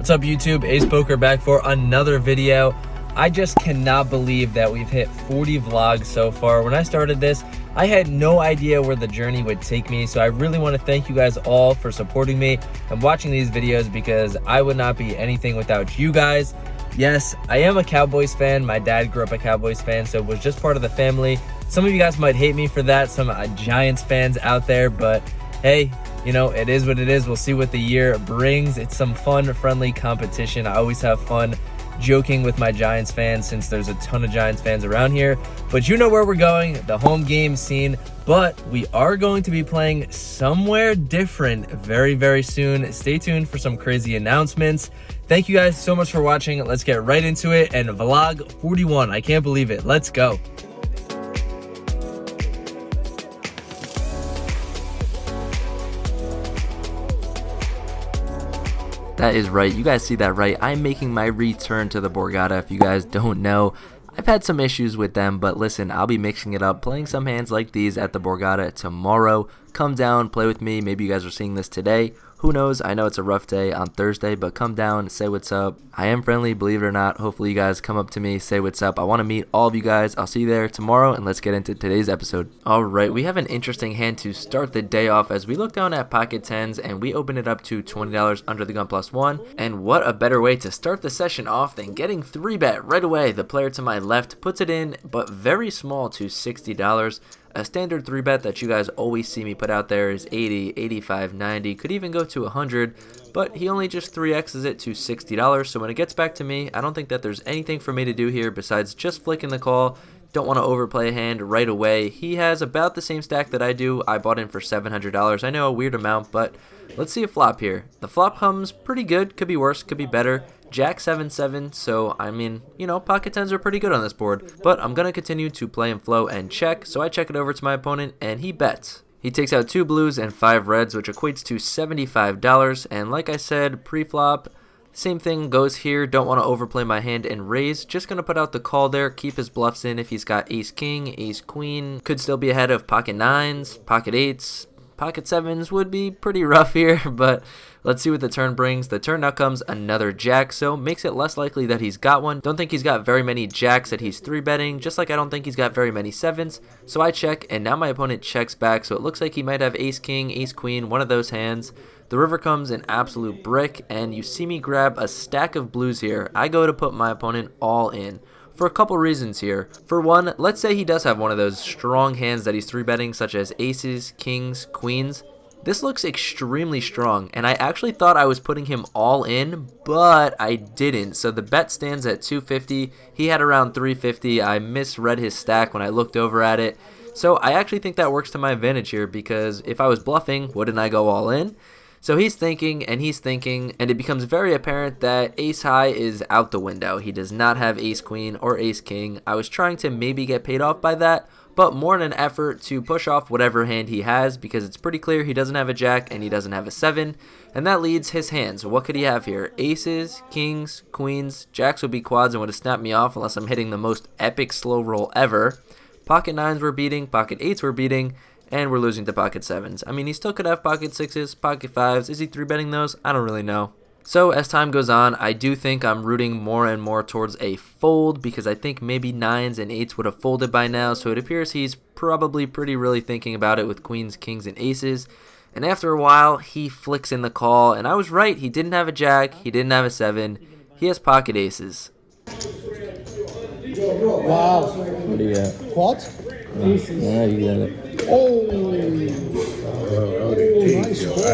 What's up YouTube? Ace Poker back for another video. I just cannot believe that we've hit 40 vlogs so far. When I started this, I had no idea where the journey would take me, so I really want to thank you guys all for supporting me and watching these videos, because I would not be anything without you guys. Yes, I am a Cowboys fan. My dad grew up a Cowboys fan, so it was just part of the family. Some of you guys might hate me for that, some Giants fans out there, but hey, you know, it is what it is. We'll see what the year brings. It's some fun, friendly competition. I always have fun joking with my Giants fans since there's a ton of Giants fans around here. But you know where we're going, the home game scene. But we are going to be playing somewhere different very, very soon. Stay tuned for some crazy announcements. Thank you guys so much for watching. Let's get right into it. And vlog 41, I can't believe it. Let's go. That is right, you guys see that right. I'm making my return to the Borgata. If you guys don't know, I've had some issues with them, but listen, I'll be mixing it up, playing some hands like these at the Borgata tomorrow. Come down, play with me. Maybe you guys are seeing this today. Who knows? I know it's a rough day on Thursday, but come down, say what's up. I am friendly, believe it or not. Hopefully you guys come up to me, say what's up. I want to meet all of you guys. I'll see you there tomorrow, and let's get into today's episode. Alright, we have an interesting hand to start the day off as we look down at pocket 10s and we open it up to $20 under the gun +1. And what a better way to start the session off than getting 3-bet right away. The player to my left puts it in, but very small, to $60. A standard 3-bet that you guys always see me put out there is 80, 85, 90, could even go to 100, but he only just 3x's it to $60. So when it gets back to me, I don't think that there's anything for me to do here besides just flicking the call. Don't want to overplay a hand right away. He has about the same stack that I do. I bought in for $700. I know, a weird amount, but let's see a flop here. The flop comes pretty good, could be worse, could be better. Jack 7-7, so I mean, you know, pocket 10s are pretty good on this board, but I'm going to continue to play and flow and check. So I check it over to my opponent and he bets. He takes out 2 blues and 5 reds, which equates to $75, and like I said, pre-flop, same thing goes here. Don't want to overplay my hand and raise. Just going to put out the call there, keep his bluffs in. If he's got ace king, ace queen, could still be ahead of pocket 9s, pocket 8s. Pocket 7s would be pretty rough here, but let's see what the turn brings. The turn now comes another jack, so makes it less likely that he's got one. Don't think he's got very many jacks that he's 3-betting, just like I don't think he's got very many 7s. So I check, and now my opponent checks back, so it looks like he might have ace king, ace queen, one of those hands. The river comes an absolute brick, and you see me grab a stack of blues here. I go to put my opponent all in. For a couple reasons here. For one, let's say he does have one of those strong hands that he's 3-betting, such as aces, kings, queens. This looks extremely strong, and I actually thought I was putting him all in, but I didn't. So the bet stands at 250. He had around 350. I misread his stack when I looked over at it. So I actually think that works to my advantage here, because if I was bluffing, wouldn't I go all in? So he's thinking, and it becomes very apparent that ace high is out the window. He does not have ace queen or ace king. I was trying to maybe get paid off by that, but more in an effort to push off whatever hand he has, because it's pretty clear he doesn't have a jack and he doesn't have a 7, and that leads his hands. What could he have here? Aces, kings, queens, jacks would be quads and would have snapped me off unless I'm hitting the most epic slow roll ever. Pocket 9s were beating, pocket 8s were beating, and we're losing to pocket 7s. I mean, he still could have pocket 6s, pocket 5s. Is he 3-betting those? I don't really know. So as time goes on, I do think I'm rooting more and more towards a fold, because I think maybe 9s and 8s would have folded by now. So it appears he's probably really thinking about it with queens, kings, and aces. And after a while, he flicks in the call. And I was right. He didn't have a jack. He didn't have a 7. He has pocket aces. Wow. What do you got? Quads? Yeah, you got it. Oh, nice call,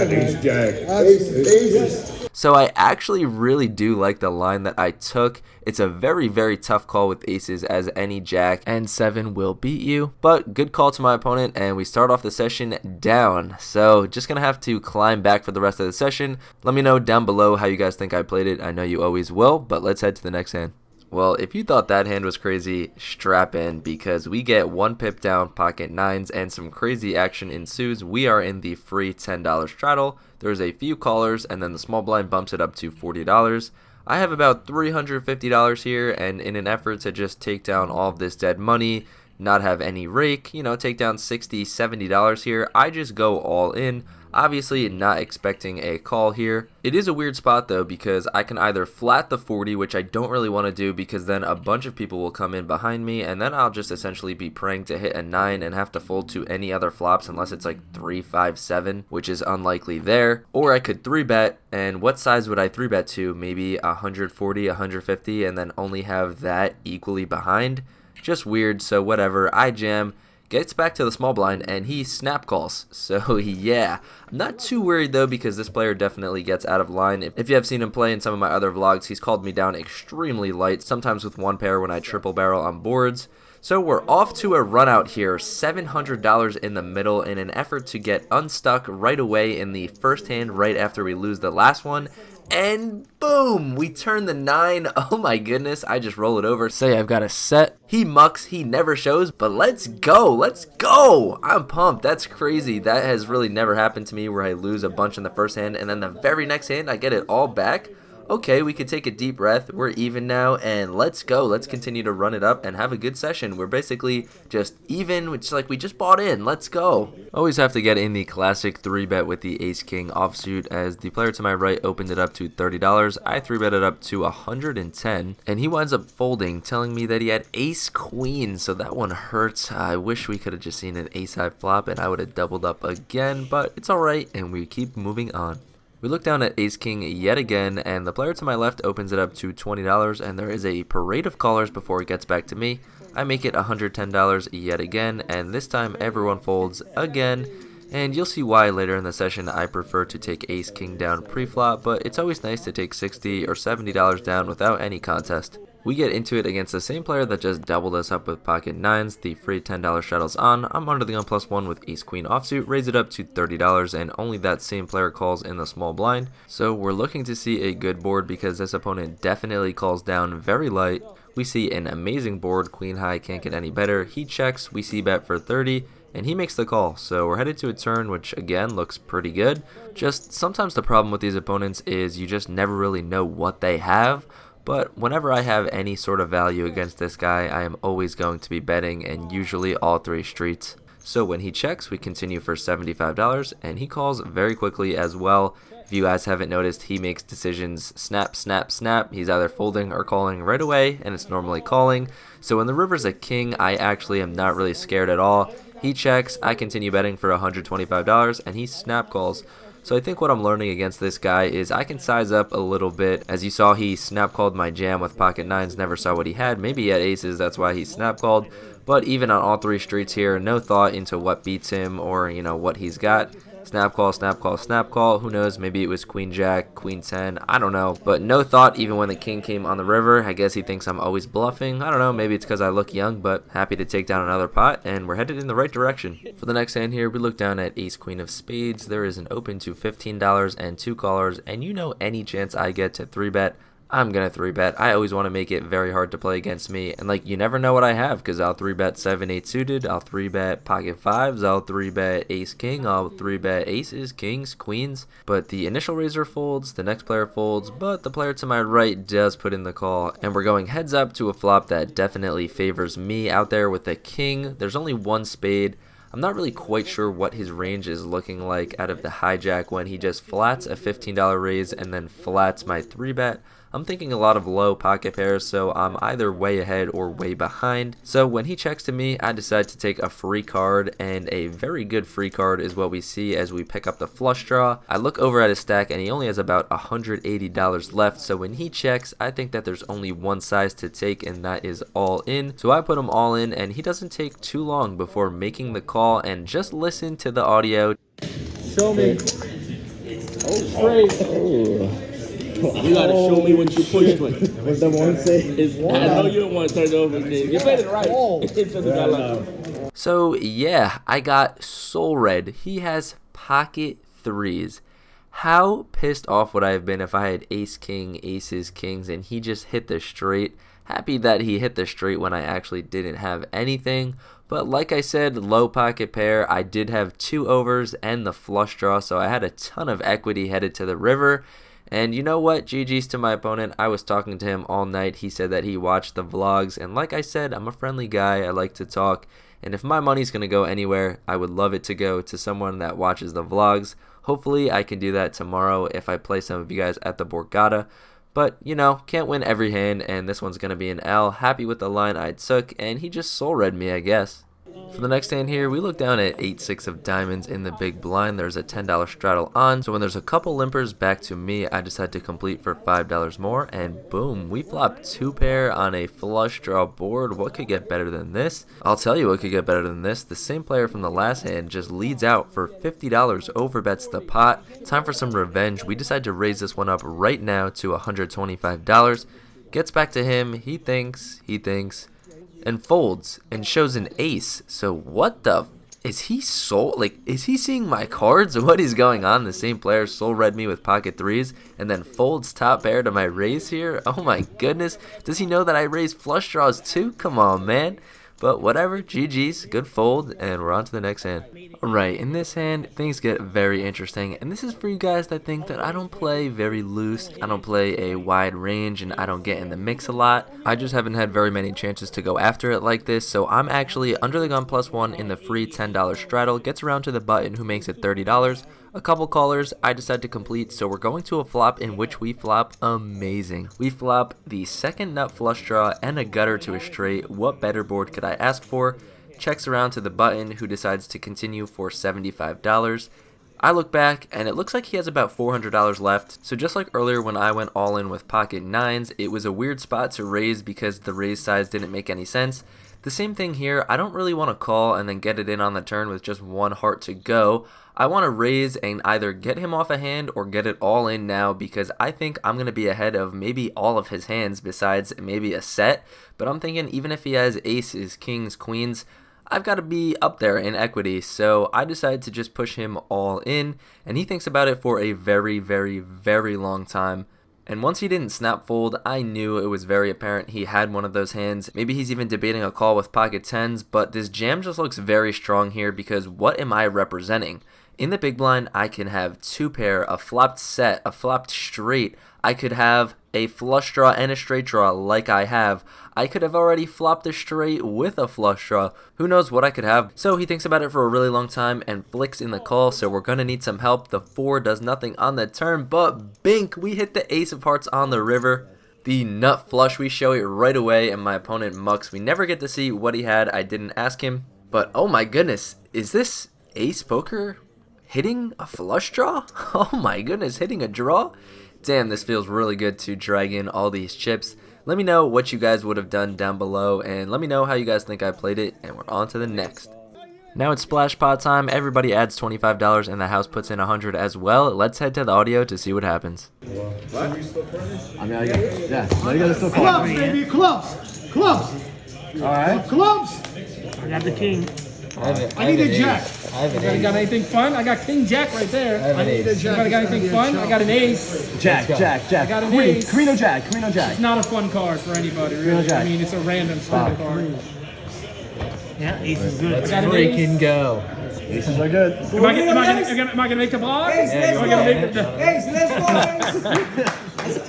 So I actually really do like the line that I took. It's a very tough call with aces, as any jack and 7 will beat you. But good call to my opponent, and we start off the session down. So just going to have to climb back for the rest of the session. Let me know down below how you guys think I played it. I know you always will, but let's head to the next hand. Well, if you thought that hand was crazy, strap in, because we get 1 pip down, pocket 9s, and some crazy action ensues. We are in the free $10 straddle. There's a few callers, and then the small blind bumps it up to $40. I have about $350 here, and in an effort to just take down all of this dead money, not have any rake, you know, take down $60, $70 here, I just go all in. Obviously not expecting a call here. It is a weird spot though, because I can either flat the 40, which I don't really want to do because then a bunch of people will come in behind me, and then I'll just essentially be praying to hit a 9 and have to fold to any other flops unless it's like 3, 5, 7, which is unlikely there. Or I could 3-bet, and what size would I 3-bet to? Maybe 140, 150, and then only have that equally behind. Just weird, so whatever. I jam. Gets back to the small blind, and he snap calls. So yeah, I'm not too worried though, because this player definitely gets out of line. If you have seen him play in some of my other vlogs, he's called me down extremely light, sometimes with one pair when I triple barrel on boards. So we're off to a run out here, $700 in the middle in an effort to get unstuck right away in the first hand right after we lose the last one. And boom, we turn the 9. Oh my goodness, I just roll it over. Say I've got a set. He mucks, he never shows, but let's go, let's go. I'm pumped, that's crazy. That has really never happened to me where I lose a bunch in the first hand and then the very next hand I get it all back. Okay, we could take a deep breath. We're even now, and let's go. Let's continue to run it up and have a good session. We're basically just even. It's like we just bought in. Let's go. Always have to get in the classic 3-bet with the ace-king offsuit, as the player to my right opened it up to $30. I 3-bet it up to 110, and he winds up folding, telling me that he had ace-queen, so that one hurts. I wish we could have just seen an ace-high flop, and I would have doubled up again, but it's alright, and we keep moving on. We look down at ace-king yet again, and the player to my left opens it up to $20, and there is a parade of callers before it gets back to me. I make it $110 yet again, and this time everyone folds again, and you'll see why later in the session. I prefer to take ace-king down pre-flop, but it's always nice to take $60 or $70 down without any contest. We get into it against the same player that just doubled us up with pocket 9s. The free $10 straddles on. I'm under the gun +1 with ace-queen offsuit, raise it up to $30, and only that same player calls in the small blind. So we're looking to see a good board because this opponent definitely calls down very light. We see an amazing board, queen high, can't get any better. He checks, we see bet for 30, and he makes the call. So we're headed to a turn, which again looks pretty good. Just sometimes the problem with these opponents is you just never really know what they have. But whenever I have any sort of value against this guy, I am always going to be betting, and usually all 3 streets. So when he checks, we continue for $75, and he calls very quickly as well. If you guys haven't noticed, he makes decisions snap, snap, snap. He's either folding or calling right away, and it's normally calling. So when the river's a king, I actually am not really scared at all. He checks, I continue betting for $125, and he snap calls. So I think what I'm learning against this guy is I can size up a little bit. As you saw, he snap called my jam with pocket 9s, never saw what he had. Maybe he had aces, that's why he snap called. But even on all 3 streets here, no thought into what beats him or, what he's got. Snap call, snap call, snap call. Who knows? Maybe it was queen jack, queen 10. I don't know. But no thought even when the king came on the river. I guess he thinks I'm always bluffing. I don't know. Maybe it's because I look young, but happy to take down another pot, and we're headed in the right direction. For the next hand here, we look down at ace queen of spades. There is an open to $15 and 2 callers, and any chance I get to 3-bet, I'm going to 3-bet. I always want to make it very hard to play against me. And you never know what I have, because I'll 3-bet 7-8 suited. I'll 3-bet pocket 5s. I'll 3-bet ace-king. I'll 3-bet aces, kings, queens. But the initial raiser folds. The next player folds. But the player to my right does put in the call. And we're going heads up to a flop that definitely favors me out there with a king. There's only 1 spade. I'm not really quite sure what his range is looking like out of the hijack when he just flats a $15 raise and then flats my 3-bet. I'm thinking a lot of low pocket pairs, so I'm either way ahead or way behind. So when he checks to me, I decide to take a free card, and a very good free card is what we see as we pick up the flush draw. I look over at his stack, and he only has about $180 left, so when he checks, I think that there's only one size to take, and that is all in. So I put him all in, and he doesn't take too long before making the call, and just listen to the audio. Show me. Oh, straight. Oh. You gotta show me what you pushed with. What's that one say? I know you don't want to turn it over. You played it right. So yeah, I got soul red. He has pocket 3s. How pissed off would I have been if I had ace king, aces, kings, and he just hit the straight. Happy that he hit the straight when I actually didn't have anything. But like I said, low pocket pair. I did have 2 overs and the flush draw, so I had a ton of equity headed to the river. And you know what? GG's to my opponent. I was talking to him all night. He said that he watched the vlogs. And like I said, I'm a friendly guy. I like to talk. And if my money's going to go anywhere, I would love it to go to someone that watches the vlogs. Hopefully I can do that tomorrow if I play some of you guys at the Borgata. But, you know, can't win every hand, and this one's going to be an L. Happy with the line I took, and he just soul-read me, I guess. For the next hand here, we look down at 8-6 of diamonds in the big blind. There's a $10 straddle on, so when there's a couple limpers back to me, I decide to complete for $5 more, and boom, we flop 2 pair on a flush draw board. What could get better than this? I'll tell you what could get better than this. The same player from the last hand just leads out for $50, overbets the pot. Time for some revenge. We decide to raise this one up right now to $125. Gets back to him, he thinks, and folds and shows an ace. So what the is he is he seeing my cards? What is going on? The same player soul read me with pocket threes and then folds top pair to my raise here. Oh my goodness, does he know that I raise flush draws too? Come on, man. But whatever, GG's, good fold, and we're on to the next hand. Alright, in this hand, things get very interesting, and this is for you guys that think that I don't play very loose, I don't play a wide range, and I don't get in the mix a lot. I just haven't had very many chances to go after it like this, so I'm actually under the gun +1 in the free $10 straddle, gets around to the button who makes it $30. A couple callers I decide to complete, so we're going to a flop in which we flop amazing. We flop the second nut flush draw and a gutter to a straight. What better board could I ask for? Checks around to the button who decides to continue for $75. I look back and it looks like he has about $400 left, so just like earlier when I went all in with pocket nines, it was a weird spot to raise because the raise size didn't make any sense. The same thing here, I don't really want to call and then get it in on the turn with just one heart to go. I want to raise and either get him off a hand or get it all in now because I think I'm going to be ahead of maybe all of his hands besides maybe a set. But I'm thinking even if he has aces, kings, queens, I've got to be up there in equity. So I decide to just push him all in and he thinks about it for a very, very, very long time. And once he didn't snap fold, I knew it was very apparent he had one of those hands. Maybe he's even debating a call with pocket tens, but this jam just looks very strong here because what am I representing? In the big blind, I can have 2 pair, a flopped set, a flopped straight. I could have a flush draw and a straight draw like I have. I could have already flopped a straight with a flush draw. Who knows what I could have? So he thinks about it for a really long time and flicks in the call, so we're going to need some help. The 4 does nothing on the turn, but bink, we hit the ace of hearts on the river. The nut flush, we show it right away, and my opponent mucks. We never get to see what he had. I didn't ask him. But oh my goodness, is this ace poker hitting a flush draw? Oh my goodness, hitting a draw? Damn, this feels really good to drag in all these chips. Let me know what you guys would have done down below, and let me know how you guys think I played it, and we're on to the next. Now it's splash pot time. Everybody adds $25, and the house puts in $100 as well. Let's head to the audio to see what happens. What? I mean, yeah. No, you gotta still call. Clubs, baby, clubs, clubs. All right. Clubs. I got the king. I need a jack. Anybody got anything fun? I got king jack right there. I need a jack. Anybody got anything fun? I got an ace. Jack. I got an Queen. ace. Queen or jack. It's not a fun card for anybody, really. jack. I mean, it's a random stupid card. Yeah, ace is good. I got an ace. Go. Aces are good. Am I gonna make the block? Am I gonna make the...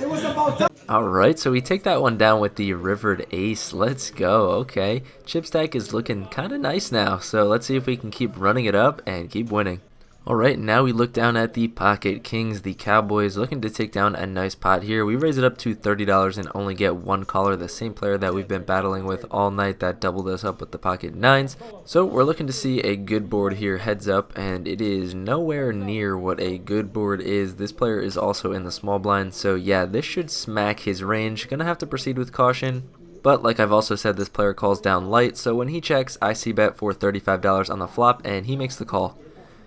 It was about time. Alright, so we take that one down with the rivered ace. Let's go. Okay, chip stack is looking kind of nice now, so let's see if we can keep running it up and keep winning. Alright, now we look down at the pocket kings, the Cowboys, looking to take down a nice pot here. We raise it up to $30 and only get one caller, the same player that we've been battling with all night that doubled us up with the pocket nines. So we're looking to see a good board here, heads up, and it is nowhere near what a good board is. This player is also in the small blind, so yeah, this should smack his range. Gonna have to proceed with caution. But like I've also said, this player calls down light, so when he checks, I see bet for $35 on the flop, and he makes the call.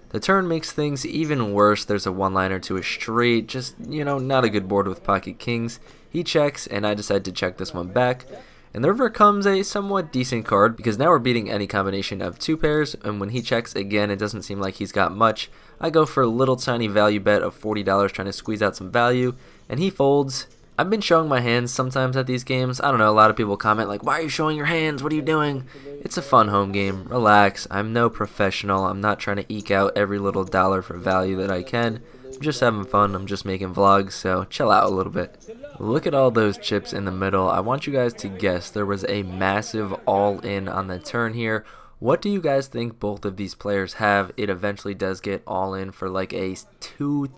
The turn makes things even worse. There's a one-liner to a straight, just, you know, not a good board with pocket kings. He checks, and I decide to check this one back. And the river comes a somewhat decent card, because now we're beating any combination of 2 pairs, and when he checks again, it doesn't seem like he's got much. I go for a little tiny value bet of $40 trying to squeeze out some value, and he folds. I've been showing my hands sometimes at these games. I don't know, a lot of people comment like, why are you showing your hands? What are you doing? It's a fun home game. Relax. I'm no professional. I'm not trying to eke out every little dollar for value that I can. I'm just having fun. I'm just making vlogs, so chill out a little bit. Look at all those chips in the middle. I want you guys to guess there was a massive all-in on the turn here. What do you guys think both of these players have? It eventually does get all in for like a $2,000,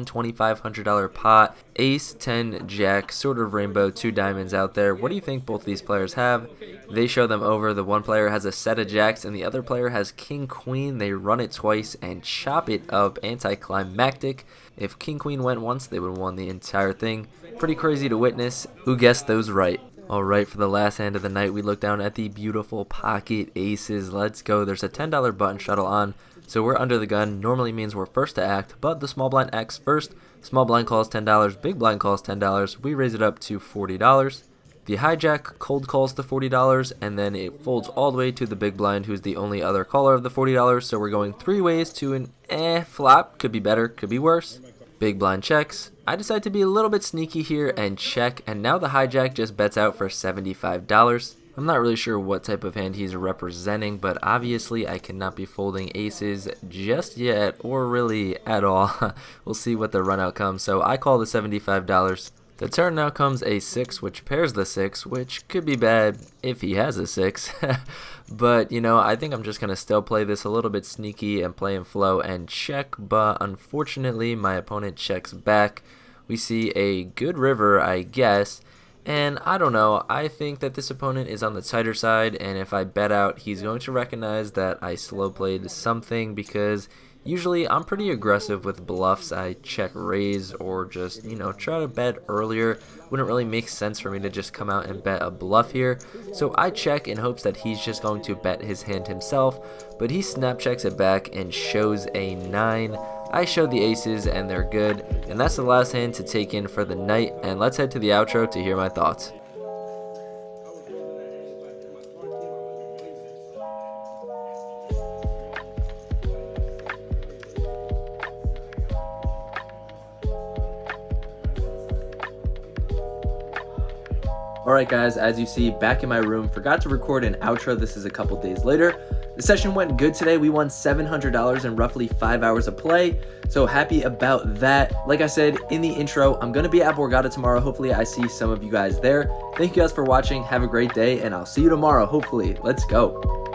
$2,500 pot. Ace, 10, Jack, sort of rainbow, 2 diamonds out there. What do you think both these players have? They show them over. The one player has a set of jacks and the other player has king, queen. They run it twice and chop it up anticlimactic. If king, queen went once, they would have won the entire thing. Pretty crazy to witness. Who guessed those right? Alright, for the last hand of the night, we look down at the beautiful pocket aces. Let's go. There's a $10 button shuttle on, so we're under the gun. Normally means we're first to act, but the small blind acts first. Small blind calls $10, big blind calls $10. We raise it up to $40. The hijack cold calls the $40, and then it folds all the way to the big blind, who's the only other caller of the $40. So we're going 3 ways to an flop. Could be better, could be worse. Big blind checks. I decide to be a little bit sneaky here and check, and now the hijack just bets out for $75. I'm not really sure what type of hand he's representing, but obviously I cannot be folding aces just yet, or really at all. We'll see what the run out comes, so I call the $75. The turn now comes a 6, which pairs the 6, which could be bad if he has a 6. But, you know, I think I'm just going to still play this a little bit sneaky and play in flow and check. But unfortunately, my opponent checks back. We see a good river, I guess. And I don't know, I think that this opponent is on the tighter side. And if I bet out, he's going to recognize that I slow played something, because usually I'm pretty aggressive with bluffs. I check raise or just, you know, try to bet earlier. Wouldn't really make sense for me to just come out and bet a bluff here. So I check in hopes that he's just going to bet his hand himself, but he snap checks it back and shows a 9. I show the aces and they're good, and that's the last hand to take in for the night. And let's head to the outro to hear my thoughts. Alright guys, as you see, back in my room, forgot to record an outro. This is a couple days later. The session went good today. We won $700 in roughly 5 hours of play, so happy about that. Like I said in the intro, I'm going to be at Borgata tomorrow. Hopefully I see some of you guys there. Thank you guys for watching. Have a great day, and I'll see you tomorrow, hopefully. Let's go.